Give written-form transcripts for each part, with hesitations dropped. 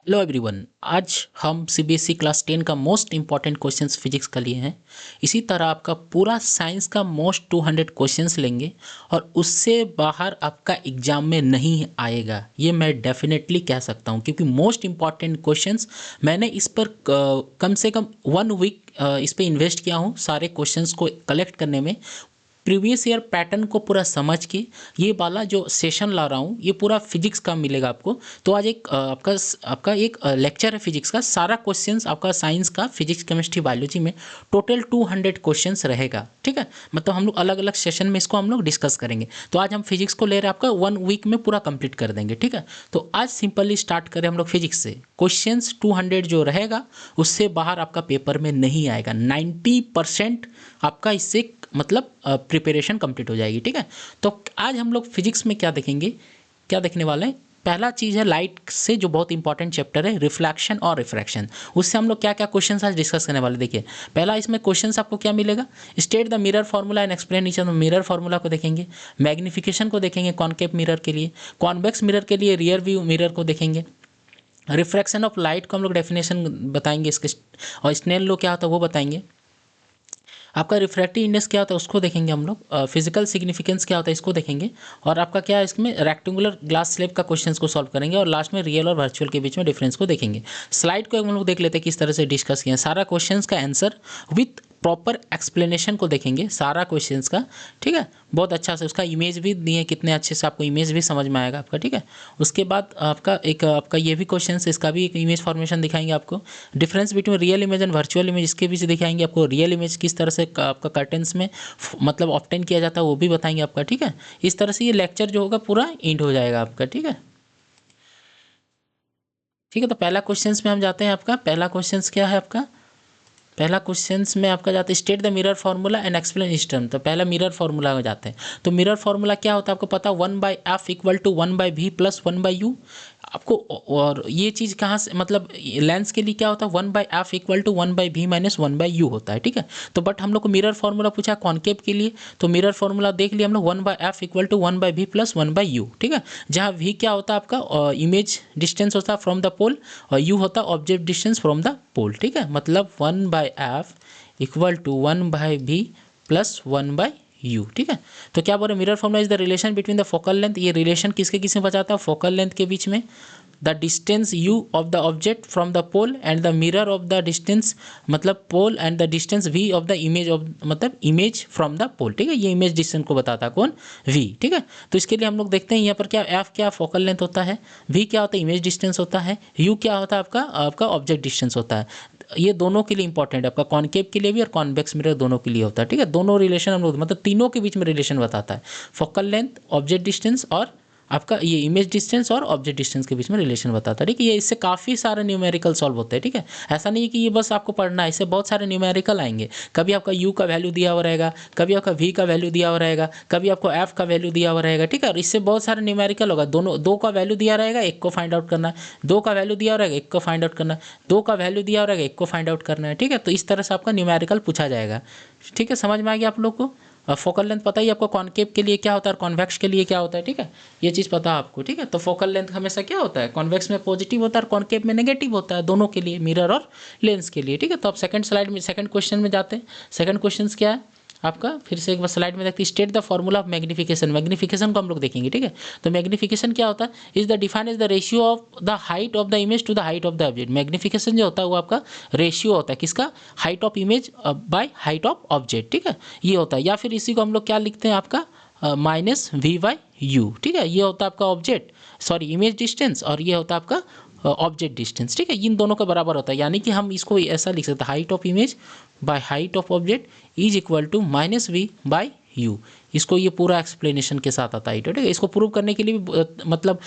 Hello everyone, आज हम CBSE class 10 का मोस्ट इंपॉर्टेंट क्वेश्चंस फिजिक्स का लिए हैं। इसी तरह आपका पूरा साइंस का मोस्ट 200 क्वेश्चंस लेंगे और उससे बाहर आपका एग्जाम में नहीं आएगा, ये मैं डेफिनेटली कह सकता हूँ, क्योंकि मोस्ट इंपॉर्टेंट क्वेश्चंस मैंने इस पर कम से कम 1 वीक इस पर इन्वेस्ट किया हूँ सारे क्वेश्चंस को कलेक्ट करने में। प्रीवियस ईयर पैटर्न को पूरा समझ के ये वाला जो सेशन ला रहा हूँ ये पूरा फिजिक्स का मिलेगा आपको। तो आज एक आपका एक लेक्चर है फिजिक्स का, सारा क्वेश्चंस आपका साइंस का फिजिक्स केमिस्ट्री बायोलॉजी में टोटल 200 क्वेश्चंस रहेगा, ठीक है। मतलब हम लोग अलग अलग सेशन में इसको हम लोग डिस्कस करेंगे। तो आज हम फिजिक्स को ले रहे हैं, आपका 1 वीक में पूरा कंप्लीट कर देंगे, ठीक है। तो आज सिंपली स्टार्ट करें हम लोग फिजिक्स से। क्वेश्चंस 200 जो रहेगा उससे बाहर आपका पेपर में नहीं आएगा। 90% आपका इससे मतलब प्रिपरेशन कंप्लीट हो जाएगी, ठीक है। तो आज हम लोग फिजिक्स में क्या देखेंगे, क्या देखने वाले हैं। पहला चीज़ है लाइट से जो बहुत इंपॉर्टेंट चैप्टर है, रिफ्लेक्शन और रिफ्रैक्शन। उससे हम लोग क्या क्या क्वेश्चन आज डिस्कस करने वाले। देखिए पहला इसमें क्वेश्चन आपको क्या मिलेगा, state the mirror formula and explain each other. Mirror formula को देखेंगे, मैग्निफिकेशन को देखेंगे कॉनकेव मिरर के लिए, कॉन्वेक्स मिरर के लिए रियर व्यू मिरर को देखेंगे, रिफ्रैक्शन ऑफ लाइट को हम लोग डेफिनेशन बताएंगे इसके, और स्नेल लॉ क्या होता है वो बताएंगे। आपका रिफ्रैक्टिव इंडेक्स क्या होता है उसको देखेंगे हम लोग, फिजिकल सिग्निफिकेंस क्या होता है इसको देखेंगे, और आपका क्या है इसमें रेक्टेंगुलर ग्लास स्लैब का क्वेश्चंस को सॉल्व करेंगे, और लास्ट में रियल और वर्चुअल के बीच में डिफरेंस को देखेंगे। स्लाइड को हम लोग देख लेते हैं किस तरह से डिस्कस किया है। सारा क्वेश्चंस का आंसर विथ प्रॉपर एक्सप्लेनेशन को देखेंगे सारा क्वेश्चंस का, ठीक है। बहुत अच्छा से उसका इमेज भी दिए, कितने अच्छे से आपको इमेज भी समझ में आएगा आपका, ठीक है। उसके बाद आपका ये भी क्वेश्चन, इसका भी एक इमेज फॉर्मेशन दिखाएंगे आपको। Difference between real image and virtual image, इसके बीच दिखाएंगे आपको। रियल इमेज किस तरह से आपका कर्टेंस में मतलब ऑब्टेन किया जाता है वो भी बताएंगे आपका, ठीक है। इस तरह से ये लेक्चर जो होगा पूरा एंड हो जाएगा आपका, ठीक है। ठीक है, तो पहला क्वेश्चंस में हम जाते हैं। आपका पहला क्वेश्चंस क्या है, आपका पहला क्वेश्चंस में आपका जाता है state the mirror formula and explain each term. तो पहला मिरर फार्मूला में जाते हैं। तो मिरर फार्मूला क्या होता है आपको पता, 1/f equal to 1/v plus 1/u आपको। और ये चीज़ कहाँ से, मतलब लेंस के लिए क्या होता है, 1/f equal to 1/v minus 1/u होता है, ठीक है। तो बट हम लोग को मिरर फार्मूला पूछा कॉनकेव के लिए, तो मिरर फार्मूला देख लिया हम लोग 1/f equal to 1/v plus 1/u, ठीक है। जहाँ v क्या होता है आपका इमेज डिस्टेंस होता है फ्रॉम द पोल, और u होता है object distance from the pole, ठीक है। मतलब 1/f equal to 1/v plus 1/u, ठीक है। तो क्या बोल रहे, mirror formula is the relation between the focal length. ये रिलेशन किसके किस में बचाता है, फोकल लेंथ के बीच में, the distance u of the object from the pole and the mirror of the distance मतलब pole and the distance v of the image of मतलब इमेज फ्रॉम द पोल, ठीक है। ये इमेज डिस्टेंस को बताता है कौन, v, ठीक है। तो इसके लिए हम लोग देखते हैं यहाँ पर क्या f क्या फोकल लेंथ होता है, v क्या होता है इमेज डिस्टेंस होता है, u क्या होता है आपका ऑब्जेक्ट डिस्टेंस होता है। ये दोनों के लिए इंपॉर्टेंट है, आपका कॉनकेव के लिए भी और कॉन्वेक्स मिरर दोनों के लिए होता है, ठीक है। दोनों रिलेशन हम लोग मतलब तीनों के बीच में रिलेशन बताता है, फोकल लेंथ, ऑब्जेक्ट डिस्टेंस और आपका ये इमेज डिस्टेंस और ऑब्जेक्ट डिस्टेंस के बीच में रिलेशन बताता है, ठीक है। ये इससे काफ़ी सारे न्यूमेरिकल सॉल्व होते हैं, ठीक है। ऐसा नहीं है कि ये बस आपको पढ़ना है, इससे बहुत सारे न्यूमेरिकल आएंगे। कभी आपका u का वैल्यू दिया हुआ रहेगा, कभी आपका v का वैल्यू दिया हुआ रहेगा, कभी आपको f का वैल्यू दिया हुआ रहेगा, ठीक है। और इससे बहुत सारे न्यूमेरिकल होगा। दोनों, दो का वैल्यू दिया रहेगा, एक को फाइंड आउट करना है, दो का वैल्यू दिया रहेगा, एक को फाइंड आउट करना है, दो का वैल्यू दिया रहेगा, एक को फाइंड आउट करना है, ठीक है। तो इस तरह से आपका न्यूमेरिकल पूछा जाएगा, ठीक है। समझ में आ गया आप लोग को। फोकल लेंथ पता ही आपको कॉनकेव के लिए क्या होता है, कॉन्वेक्स के लिए क्या होता है, ठीक है। ये चीज़ पता है आपको, ठीक है। तो फोकल लेंथ हमेशा क्या होता है, कॉन्वेक्स में पॉजिटिव होता है और कॉनकेव में नेगेटिव होता है, दोनों के लिए, मिरर और लेंस के लिए, ठीक है। तो आप सेकंड स्लाइड में सेकंड क्वेश्चन में जाते हैं। सेकंड क्वेश्चन क्या है आपका, फिर से एक बार स्लाइड में देखते हैं, state the formula of magnification. Magnification को हम लोग देखेंगे, ठीक है। तो मैग्निफिकेशन क्या होता है, is the define is the ratio of the height of the image to the height of the object. Magnification जो होता है वो आपका रेशियो होता है किसका, height of image by height of object, ठीक है। ये होता है, या फिर इसी को हम लोग क्या लिखते हैं आपका -v/u, ठीक है। ये होता है आपका ऑब्जेक्ट सॉरी इमेज डिस्टेंस, और ये होता है आपका ऑब्जेक्ट डिस्टेंस, ठीक है। इन दोनों का बराबर होता है, यानी कि हम इसको ऐसा लिख सकते हैं, height of image by height of object is equal to -v/u। इसको ये पूरा एक्सप्लेनेशन के साथ आता है, ठीक है। इसको प्रूव करने के लिए भी मतलब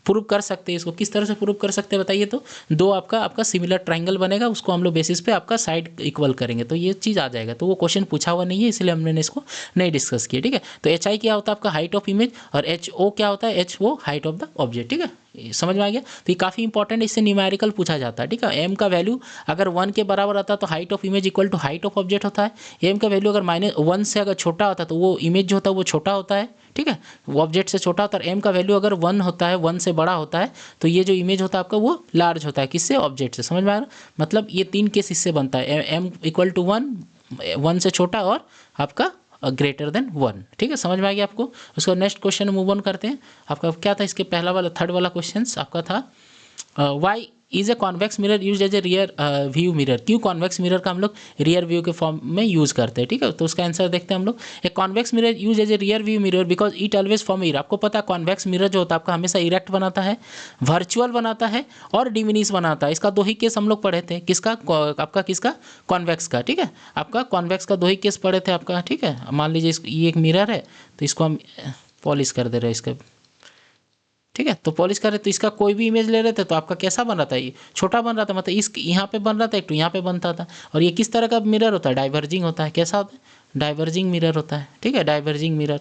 प्रूव कर सकते हैं। इसको किस तरह से प्रूव कर सकते हैं बताइए। तो दो आपका सिमिलर ट्राइंगल बनेगा, उसको हम लोग बेसिस पे आपका साइड इक्वल करेंगे, तो ये चीज़ आ जाएगा। तो वो क्वेश्चन पूछा हुआ नहीं है, इसलिए हमने इसको नहीं डिस्कस किया, ठीक है। तो एच आई क्या होता है आपका हाइट ऑफ इमेज, और एच ओ क्या होता है, H O height of the object, ठीक है। समझ में आ गया। तो ये काफ़ी इंपॉर्टेंट, इससे न्यूमेरिकल पूछा जाता है, ठीक है। एम का वैल्यू अगर 1 के बराबर आता है तो height of image equal to height of object होता है। एम का वैल्यू अगर -1 से अगर छोटा होता है तो वो इमेज जो होता है वो छोटा होता है, ठीक है, वो ऑब्जेक्ट से छोटा होता है। एम का वैल्यू अगर 1 होता है, 1 से बड़ा होता है, तो ये जो इमेज होता है आपका वो लार्ज होता है, किससे, ऑब्जेक्ट से। समझ में आ रहा, मतलब ये 3 केस इससे बनता है, एम इक्वल टू 1 से छोटा और आपका ग्रेटर देन 1, ठीक है। समझ में आ गया आपको। उसको नेक्स्ट क्वेश्चन मूव ऑन करते हैं। आपका क्या था इसके पहला वाला, थर्ड वाला क्वेश्चन आपका था why is a convex mirror use as a rear view mirror. क्यों कॉन्वेक्स मिरर का हम लोग रियर व्यू के फॉर्म में यूज करते हैं, ठीक है। तो उसका आंसर देखते हैं हम लोग। A convex mirror use as a rear view mirror because it always form mirror. आपको पता है कॉन्वेक्स मिरर जो होता है आपका हमेशा इरेक्ट बनाता है, वर्चुअल बनाता है और डिमिनिश बनाता है। इसका 2 ही केस हम लोग पढ़े थे, किसका, आपका किसका, कॉन्वेक्स का, ठीक है। आपका कॉन्वेक्स का 2 ही केस पढ़े थे आपका, ठीक है। मान लीजिए ये एक मिरर है, तो इसको हम पॉलिश कर दे रहे हैं इसका, ठीक है। तो पॉलिश कर रहे तो इसका कोई भी इमेज ले रहे थे तो आपका कैसा बन रहा था, ये छोटा बन रहा था, मतलब इस यहाँ पे बन रहा था, एक तो यहाँ पे बनता था। और ये किस तरह का मिरर होता है, डाइवर्जिंग होता है। कैसा होता है, डाइवर्जिंग मिरर होता है, ठीक है। डाइवर्जिंग मिरर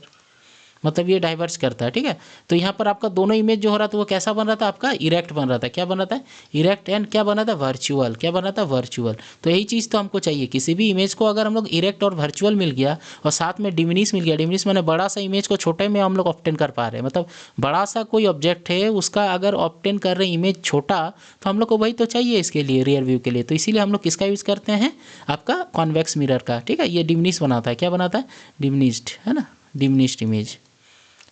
मतलब ये डाइवर्स करता है, ठीक है। तो यहाँ पर आपका दोनों इमेज जो हो रहा था वो कैसा बन रहा था, आपका इरेक्ट बन रहा था। क्या बन रहा था, इरेक्ट, एंड क्या बन रहा था, वर्चुअल। क्या बन रहा था, वर्चुअल। तो यही चीज़ तो हमको चाहिए, किसी भी इमेज को अगर हम लोग इरेक्ट और वर्चुअल मिल गया और साथ में डिमिनिश मिल गया, डिमिनिश मैंने बड़ा सा इमेज को छोटे में हम लोग ऑब्टेन कर पा रहे हैं, मतलब बड़ा सा कोई ऑब्जेक्ट है उसका अगर ऑब्टेन कर रहे हैं इमेज छोटा, तो हम लोग को वही तो चाहिए इसके लिए, रियर व्यू के लिए। तो इसीलिए हम लोग किसका यूज़ करते हैं, आपका कॉन्वेक्स मिरर का, ठीक है। ये डिमिनिश बनाता है, क्या बनाता है, डिमिनिश्ड, है ना, डिमिनिश्ड इमेज,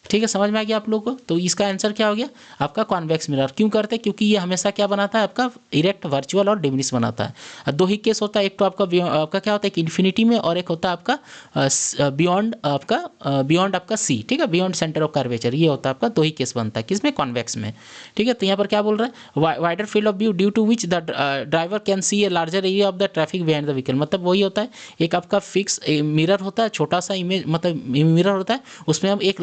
ठीक है। समझ में आ गया आप लोगों को। तो इसका आंसर क्या हो गया, आपका कॉन्वेक्स मिरर। क्यों करते हैं, क्योंकि ये हमेशा क्या बनाता है, आपका इरेक्ट, वर्चुअल और डिमिनिश बनाता है। 2 ही केस होता है, एक तो आपका आपका क्या होता है, एक इन्फिनिटी में, और एक होता है आपका बियॉन्ड, आपका सी, ठीक है, बियॉन्ड सेंटर ऑफ कर्वेचर। ये होता है आपका 2 ही केस बनता है, किसमें, कॉन्वेक्स में, ठीक है। तो यहाँ पर क्या बोल रहा है, wider field of view due to which the driver can see a larger area of the traffic behind the vehicle. मतलब वही होता है, एक आपका फिक्स मिरर होता है, छोटा सा इमेज, मतलब मिरर होता है, उसमें हम एक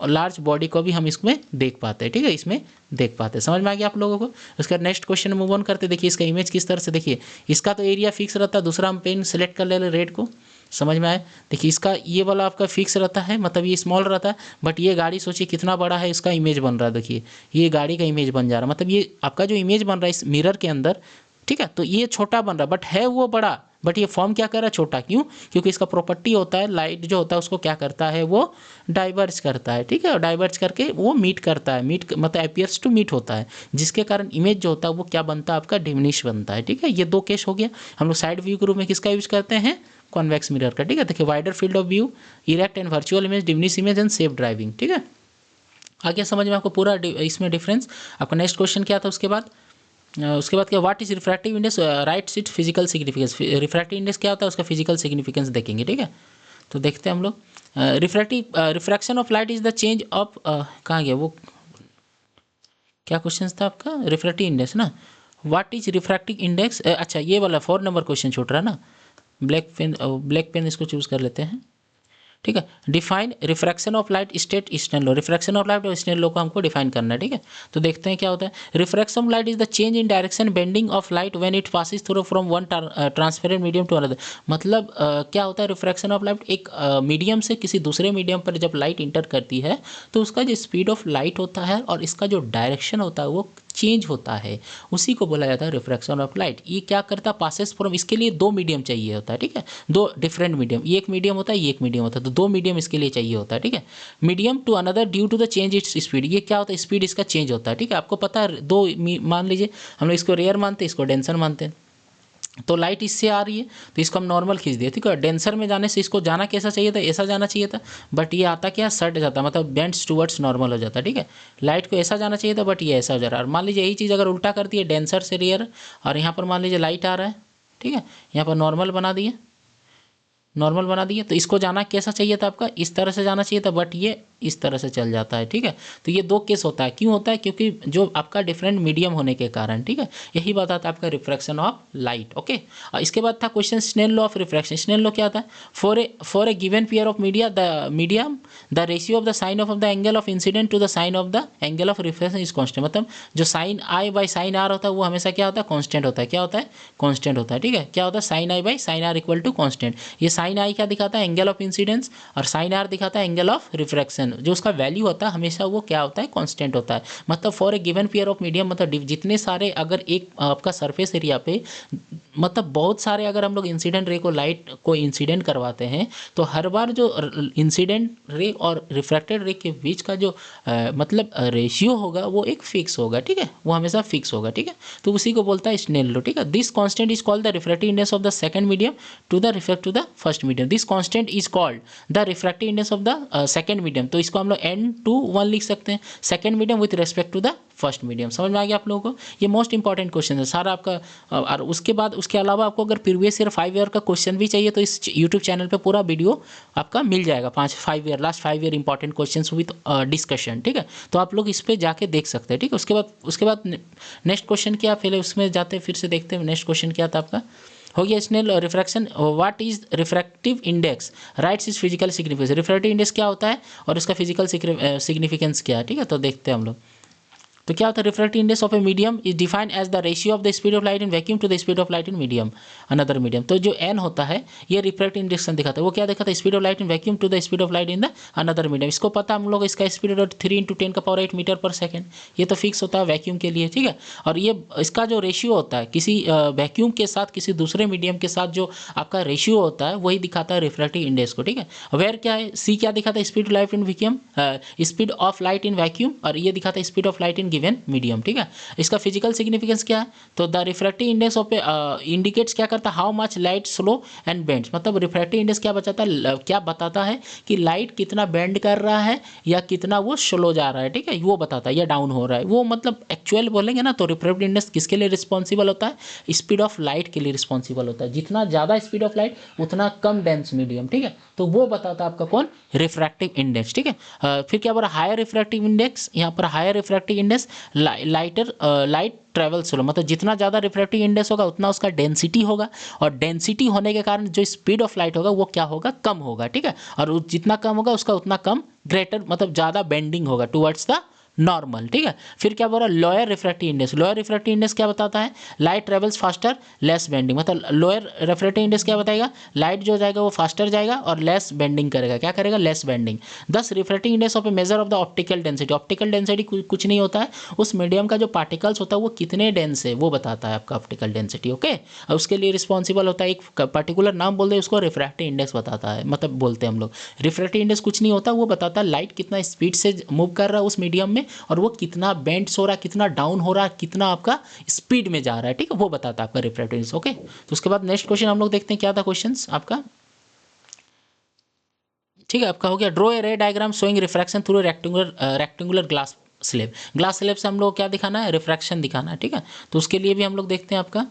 लार्ज बॉडी को भी हम इसमें देख पाते हैं, ठीक है, इसमें देख पाते हैं। समझ में आ गया आप लोगों को। उसका नेक्स्ट क्वेश्चन मूव ऑन करते, देखिए इसका इमेज किस तरह से, देखिए इसका तो एरिया फिक्स रहता है, दूसरा हम पेन सेलेक्ट कर ले रेड को, समझ में आए। देखिए इसका ये वाला आपका फिक्स रहता है, मतलब ये स्मॉल रहता है, बट ये गाड़ी सोचिए कितना बड़ा है, इसका इमेज बन रहा है, देखिए ये गाड़ी का इमेज बन जा रहा है, मतलब ये आपका जो इमेज बन रहा है इस मिरर के अंदर, ठीक है। तो ये छोटा बन रहा है बट है वो बड़ा, बट ये फॉर्म क्या कर रहा है, छोटा। क्यों, क्योंकि इसका प्रॉपर्टी होता है, लाइट जो होता है उसको क्या करता है, वो डाइवर्ज करता है, ठीक है। और डाइवर्ज करके वो मीट करता है, मीट मतलब अपीयर्स टू मीट होता है, जिसके कारण इमेज जो होता है वो क्या बनता है, आपका डिमिनिश बनता है, ठीक है। ये 2 केस हो गया। हम लोग साइड व्यू के रूप में किसका यूज करते हैं, कॉन्वेक्स मिरर का, ठीक है। देखिए wider field of view, erect and virtual image, diminish image and safe driving, ठीक है। आगे समझ में आपको पूरा इसमें डिफरेंस। आपका नेक्स्ट क्वेश्चन क्या था उसके बाद क्या, what is refractive index, right it physical significance. Refractive index क्या होता है, उसका फिजिकल सिग्निफिकेंस देखेंगे, ठीक है। तो देखते हैं हम लोग, refraction of light is the change of, कहाँ गया वो, क्या क्वेश्चन था आपका, रिफ्रैक्टिव इंडेक्स ना, व्हाट इज रिफ्रैक्टिव इंडेक्स। अच्छा ये वाला 4 नंबर क्वेश्चन छूट रहा है ना, ब्लैक पेन इसको चूज कर लेते हैं, ठीक है। Define refraction of light state Snell law. Refraction of light और स्नेल लॉ को हमको डिफाइन करना है, ठीक है। तो देखते हैं क्या होता है। Refraction of light is the change in direction bending of light when it passes through from one transparent medium to another. मतलब क्या होता है रिफ्रैक्शन ऑफ लाइट, एक मीडियम से किसी दूसरे मीडियम पर जब लाइट इंटर करती है तो उसका जो स्पीड ऑफ लाइट होता है और इसका जो डायरेक्शन होता है वो चेंज होता है, उसी को बोला जाता है रिफ्रैक्शन ऑफ लाइट। ये क्या करता है, पासेस फ्रॉम, इसके लिए 2 मीडियम चाहिए होता है, ठीक है, 2 डिफरेंट मीडियम, ये एक मीडियम होता है, ये एक मीडियम होता है, तो 2 मीडियम इसके लिए चाहिए होता है, ठीक है। Medium to another due to the change its speed, ये क्या होता है, स्पीड इसका चेंज होता है, ठीक है। आपको पता है 2 मान लीजिए हम लोग इसको रेयर मानते हैं, इसको डेंसर मानते हैं। तो लाइट इससे आ रही है तो इसको हम नॉर्मल खींच दिए, ठीक है। डेंसर में जाने से इसको जाना कैसा चाहिए था, ऐसा जाना चाहिए था, बट ये आता क्या, सट जाता, मतलब बेंड्स टूवर्ड्स नॉर्मल हो जाता, ठीक है। लाइट को ऐसा जाना चाहिए था बट ये ऐसा हो जा रहा है। और मान लीजिए यही चीज़ अगर उल्टा कर दिए, डेंसर से रेयर, और यहाँ पर मान लीजिए लाइट आ रहा है, ठीक है, यहाँ पर नॉर्मल बना दिए, नॉर्मल बना दिए, तो इसको जाना कैसा चाहिए था, आपका इस तरह से जाना चाहिए था, बट ये इस तरह से चल जाता है, ठीक है। तो ये 2 केस होता है, क्यों होता है, क्योंकि जो आपका डिफरेंट मीडियम होने के कारण, ठीक है। यही बात आता है आपका रिफ्रैक्शन ऑफ लाइट, ओके। और इसके बाद था question Snell law of refraction. Snell law क्या आता है, for a given pair of medium the ratio of the sine of the angle of incident to the sine of the angle of refraction is constant. मतलब जो sine I by sine R होता है वो हमेशा क्या होता है, constant होता है। क्या होता है, कॉन्स्टेंट होता है, ठीक है। क्या होता है, sine I by sine R equal to constant. ये साइन आई क्या दिखाता है, एंगल ऑफ इंसिडेंस, और साइन आर दिखाता है एंगल ऑफ रिफ्रैक्शन। डिफ्रेक्शन जो उसका वैल्यू होता है हमेशा वो क्या होता है, कांस्टेंट होता है। मतलब for a given pair of medium, मतलब जितने सारे अगर एक आपका सरफेस एरिया पे मतलब बहुत सारे अगर हम लोग इंसिडेंट रे को लाइट को इंसिडेंट करवाते हैं तो हर बार जो इंसिडेंट रे और रिफ्रैक्टेड रे के बीच का जो मतलब रेशियो होगा वो एक फिक्स होगा, ठीक है, वो हमेशा फिक्स होगा, ठीक है। तो उसी को बोलता है स्नेल लॉ, ठीक है। This constant is called the refractive index of the second medium to the refract to the first medium. This constant is called the refractive index of the second medium. तो इसको हम लोग n/1 लिख सकते हैं, second medium with respect to the first medium. समझ में आ गया आप लोगों को? ये मोस्ट इंपॉर्टेंट क्वेश्चन है सारा आपका। और उसके बाद उसके अलावा आपको अगर प्रीवियस ईयर 5 ईयर का क्वेश्चन भी चाहिए तो इस यूट्यूब चैनल पे पूरा वीडियो आपका मिल जाएगा, 5 year last 5 year important question with discussion, ठीक है। तो आप लोग इस पर जाके देख सकते हैं, ठीक है। उसके बाद नेक्स्ट क्वेश्चन क्या, पहले उसमें जाते फिर से देखते हैं नेक्स्ट क्वेश्चन क्या था आपका। हो गया Snell refraction. What is refractive index, rights is physical significance. Refractive index क्या होता है और इसका फिजिकल सिग्निफिकेंस क्या है, ठीक है। तो देखते हैं हम लोग। तो क्या होता है, refractive index of a medium is defined as the ratio of the speed of light in vacuum to the speed of light in medium another medium. तो जो एन होता है ये रिफ्रैक्टिव इंडेक्स दिखाता है। वो क्या दिखाता है, speed of light in vacuum to the speed of light in the another medium. इसको पता हम लोग, इसका स्पीड 3 × 10⁸ मीटर पर सेकेंड, ये तो फिक्स होता है वैक्यूम के लिए, ठीक है। और ये इसका जो रेशियो होता है किसी वैक्यूम के साथ किसी दूसरे मीडियम के साथ जो आपका रेशियो होता है वही दिखाता है रिफ्रैक्टिव इंडेक्स को, ठीक है। वेयर क्या है, सी क्या दिखाता है, speed of light in vacuum, speed of light in vacuum, और ये दिखाता है speed of light in given medium, ठीक है। इसका फिजिकल सिग्निफिकेंस क्या है, तो the refractive index of indicates क्या करता है, how much light slow and bends. मतलब रिफ्रैक्टिव इंडेक्स क्या क्या बताता है कि लाइट कितना बेंड कर रहा है या कितना वो स्लो जा रहा है, ठीक है, वो बताता है, या डाउन हो रहा है वो। मतलब एक्चुअल बोलेंगे ना तो रिफ्रैक्टिव इंडेक्स किसके लिए रिस्पॉन्सिबल होता है, स्पीड ऑफ लाइट के लिए रिस्पॉन्सिबल होता है। जितना ज़्यादा स्पीड ऑफ लाइट उतना कम डेंस मीडियम, ठीक है। तो वो बताता है आपका कौन, रिफ्रैक्टिव इंडेक्स, ठीक है। फिर क्या बोला, हायर रिफ्रैक्टिव इंडेक्स, यहाँ पर higher refractive index light travel slow, मतलब जितना ज़्यादा रिफ्रैक्टिव इंडेक्स होगा उतना उसका डेंसिटी होगा, और डेंसिटी होने के कारण जो स्पीड ऑफ लाइट होगा वो क्या होगा, कम होगा, ठीक है। और जितना कम होगा उसका उतना कम ग्रेटर मतलब ज़्यादा बेंडिंग होगा टुवर्ड्स द नॉर्मल, ठीक है। फिर क्या बोल रहा है, lower refractive index. Lower refractive index क्या बताता है, light travels faster less bending. मतलब लोअर रिफ्रैक्टिव इंडेक्स क्या बताएगा, लाइट जो जाएगा वो फास्टर जाएगा और लेस बेंडिंग करेगा, क्या करेगा, लेस बेंडिंग। दस refractive index of A measure of the optical density. Optical density कुछ नहीं होता है, उस मीडियम का जो पार्टिकल्स होता है वो कितने डेंस है वो बताता है आपका ऑप्टिकल डेंसिटी, ओके। और उसके लिए रिस्पॉन्सिबल होता है एक पर्टिकुलर नाम बोल दे उसको, रिफ्रैक्टिव इंडेक्स बताता है, मतलब बोलते हैं हम लोग। रिफ्रैक्टिव इंडेक्स कुछ नहीं होता, वो बताता है लाइट कितना स्पीड से मूव कर रहा है उस मीडियम में, और वो कितना बेंड्स हो रहा है, कितना डाउन हो रहा है, कितना आपका स्पीड में जा रहा है, ठीक है, वो बताता है आपका रिफ्रैक्टिव इंडेक्स, ओके। तो उसके बाद नेक्स्ट क्वेश्चन हम लोग देखते हैं क्या था क्वेश्चन आपका, ठीक है। आपका हो गया, draw a ray diagram showing refraction through rectangular glass slab. Glass slab से हम लोग क्या दिखाना है, रिफ्रैक्शन दिखाना है, ठीक है। तो उसके लिए भी हम लोग देखते हैं आपका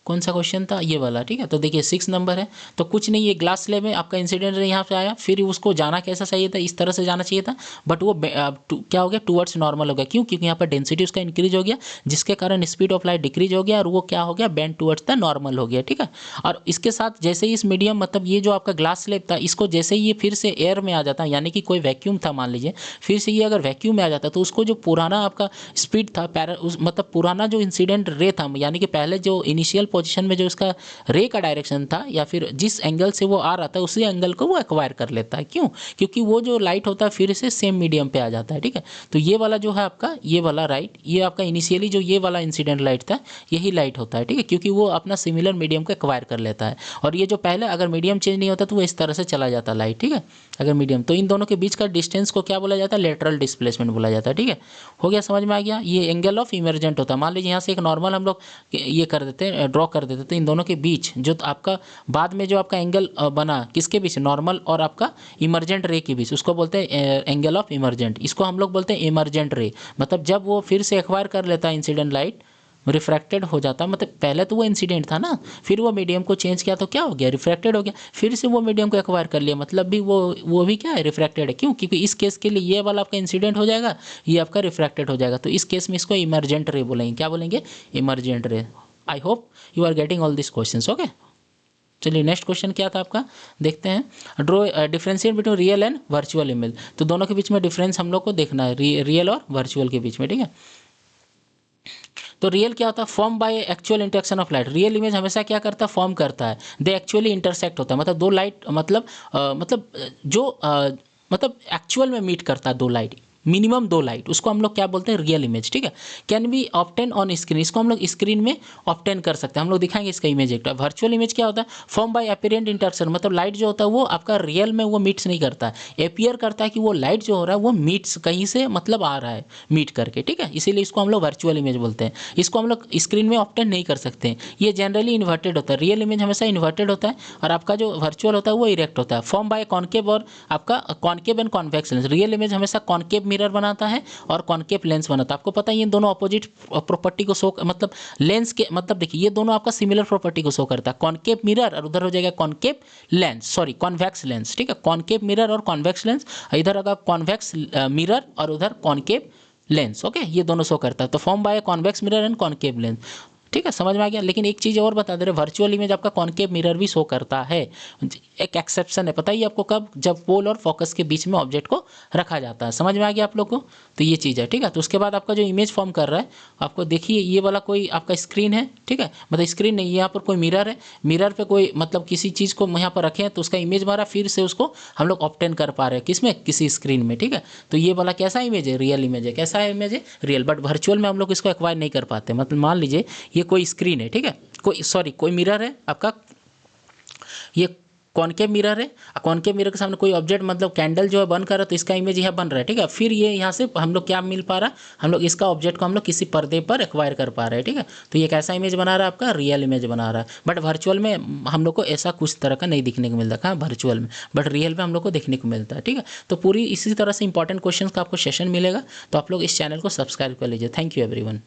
कौन सा क्वेश्चन था, ये वाला, ठीक है। तो देखिए 6 नंबर है, तो कुछ नहीं, ये ग्लास स्लेब में आपका इंसिडेंट रे यहाँ पे आया, फिर उसको जाना कैसा चाहिए था, इस तरह से जाना चाहिए था, बट वो क्या हो गया, टूवर्ड्स नॉर्मल हो गया। क्यों, क्योंकि यहाँ पर डेंसिटी उसका इंक्रीज हो गया, जिसके कारण स्पीड ऑफ लाइट डिक्रीज हो गया, और वो क्या हो गया, बेंड टूवर्ड्स द नॉर्मल हो गया, ठीक है। और इसके साथ जैसे ही इस मीडियम मतलब ये जो आपका ग्लास स्लेब था, इसको जैसे ही ये फिर से एयर में आ जाता है, यानी कि कोई वैक्यूम था मान लीजिए, फिर से ये अगर वैक्यूम में आ जाता तो उसको जो पुराना आपका स्पीड था मतलब पुराना जो इंसिडेंट रे था, यानी कि पहले जो इनिशियल पोजिशन में जो इसका रे का डायरेक्शन था या फिर जिस एंगल से वो आ रहा था उसी एंगल को वो एक्वायर कर लेता है। क्यों, क्योंकि वो जो लाइट होता है फिर से सेम मीडियम पे आ जाता है, ठीक है। तो ये वाला जो है आपका, ये वाला राइट, ये आपका इनिशियली जो ये वाला इंसिडेंट लाइट था यही लाइट होता है, ठीक है, क्योंकि वो अपना सिमिलर मीडियम को एक्वायर कर लेता है। और ये जो पहले अगर मीडियम चेंज नहीं होता तो वो इस तरह से चला जाता लाइट, ठीक है, अगर मीडियम। तो इन दोनों के बीच का डिस्टेंस को क्या बोला जाता है, लेटरल डिस्प्लेसमेंट बोला जाता है, ठीक है। हो गया, समझ में आ गया। ये एंगल ऑफ इमर्जेंट होता है। मान लीजिए यहाँ से एक नॉर्मल हम लोग ये कर देते हैं, ड्रॉ कर देते, तो इन दोनों के बीच जो आपका बाद में जो आपका एंगल बना किसके बीच, नॉर्मल और आपका इमर्जेंट रे के बीच, उसको बोलते हैं एंगल ऑफ इमर्जेंट। इसको हम लोग बोलते हैं इमर्जेंट रे। मतलब जब वो फिर से एक्वायर कर लेता है इंसिडेंट लाइट, रिफ्रैक्टेड हो जाता, मतलब पहले तो वो इंसिडेंट था ना, फिर वो मीडियम को चेंज किया तो क्या हो गया, रिफ्रैक्टेड हो गया, फिर से वो मीडियम को एक्वायर कर लिया, मतलब भी वो भी क्या है, रिफ्रैक्टेड है। क्यों, क्योंकि इस केस के लिए ये वाला आपका इंसिडेंट हो जाएगा, ये आपका रिफ्रैक्टेड हो जाएगा, तो इस केस में इसको इमर्जेंट रे बोलेंगे। क्या बोलेंगे, emergent ray. I hope you are getting all this questions, okay. चलिए नेक्स्ट क्वेश्चन क्या था आपका, देखते हैं। Draw differentiate between real and virtual image. तो दोनों के बीच में डिफरेंस हम लोग को देखना है, रियल और वर्चुअल के बीच में, ठीक है। तो रियल क्या होता है, form by actual interaction of light. Real image हमेशा क्या करता है, फॉर्म करता है, दे एक्चुअली इंटरसेक्ट होता है, मतलब दो लाइट मतलब जो मतलब एक्चुअल में मीट करता है 2 लाइट, मिनिमम 2 लाइट, उसको हम लोग क्या बोलते हैं, रियल इमेज। ठीक है, can be obtain on screen, इसको हम लोग स्क्रीन में ऑब्टेन कर सकते हैं। हम लोग दिखाएंगे इसका इमेज एक। वर्चुअल इमेज क्या होता है, फॉर्म बाय अपीरेंट इंटरसेप्शन, मतलब लाइट जो होता है वो आपका रियल में वो मीट्स नहीं करता है, अपीयर करता है कि वो लाइट जो हो रहा है वो मीट्स कहीं से मतलब आ रहा है मीट करके। ठीक है, इसीलिए इसको हम लोग वर्चुअल इमेज बोलते हैं। इसको हम लोग स्क्रीन में ऑब्टेन नहीं कर सकते हैं। ये जनरली इन्वर्टेड होता है, रियल इमेज हमेशा इन्वर्टेड होता है और आपका जो वर्चुअल होता है वो इरेक्ट होता है। फॉर्म बाय कॉन्केव और आपका concave and convex lens, real image हमेशा कॉन्केव मिरर बनाता है और कॉन्केव लेंस बनाता है। आपको पता है ये दोनों अपोजिट प्रॉपर्टी को शो, मतलब लेंस के, मतलब देखिए ये दोनों आपका सिमिलर प्रॉपर्टी को शो करता है, कॉन्केव मिरर और उधर हो जाएगा concave lens, sorry convex lens. ठीक है, कॉन्केव मिरर और कॉन्वेक्स लेंस, इधर होगा कॉन्वेक्स मिरर और उधर कॉन्केव लेंस। ओके, ये दोनों शो करता है। तो form by convex mirror and concave lens. ठीक है, समझ में आ गया। लेकिन एक चीज़ और बता दे रहे, वर्चुअल इमेज आपका कॉन्केव मिरर भी शो करता है। एक एक्सेप्शन है, पता ही आपको कब, जब पोल और फोकस के बीच में ऑब्जेक्ट को रखा जाता है। समझ में आ गया आप लोग को। तो ये चीज़ है। ठीक है, तो उसके बाद आपका जो इमेज फॉर्म कर रहा है, आपको देखिए ये वाला कोई आपका स्क्रीन है। ठीक है, मतलब स्क्रीन नहीं, यहाँ पर कोई मिरर है, मिरर पे कोई मतलब किसी चीज़ को यहाँ पर रखे हैं तो उसका इमेज मारा, फिर से उसको हम लोग ऑब्टेन कर पा रहे हैं किसमें, किसी स्क्रीन में। ठीक है, तो ये वाला कैसा इमेज है, रियल इमेज है। कैसा है इमेज है, रियल। बट वर्चुअल में हम लोग इसको एक्वायर नहीं कर पाते। मतलब मान लीजिए ये कोई स्क्रीन है, ठीक है, कोई सॉरी कोई मिरर है आपका, ये कॉन्केव मिरर है, कॉन्केव मिरर के सामने कोई ऑब्जेक्ट मतलब कैंडल जो है बन कर रहा है, तो इसका इमेज यह बन रहा है। ठीक है, फिर ये यहाँ से हम लोग क्या मिल पा रहा है, हम लोग इसका ऑब्जेक्ट को हम लोग किसी पर्दे पर एक्वायर कर पा रहे हैं। ठीक है, तो ये कैसा इमेज बना रहा है, आपका रियल इमेज बना रहा है। बट वर्चुअल में हम लोग को ऐसा कुछ तरह का नहीं दिखने को मिलता है वर्चुअल में, बट रियल में हम लोग को देखने को मिलता है। ठीक है, तो पूरी इसी तरह से इंपॉर्टेंट क्वेश्चन का आपको सेशन मिलेगा, तो आप लोग इस चैनल को सब्सक्राइब कर लीजिए। Thank you everyone.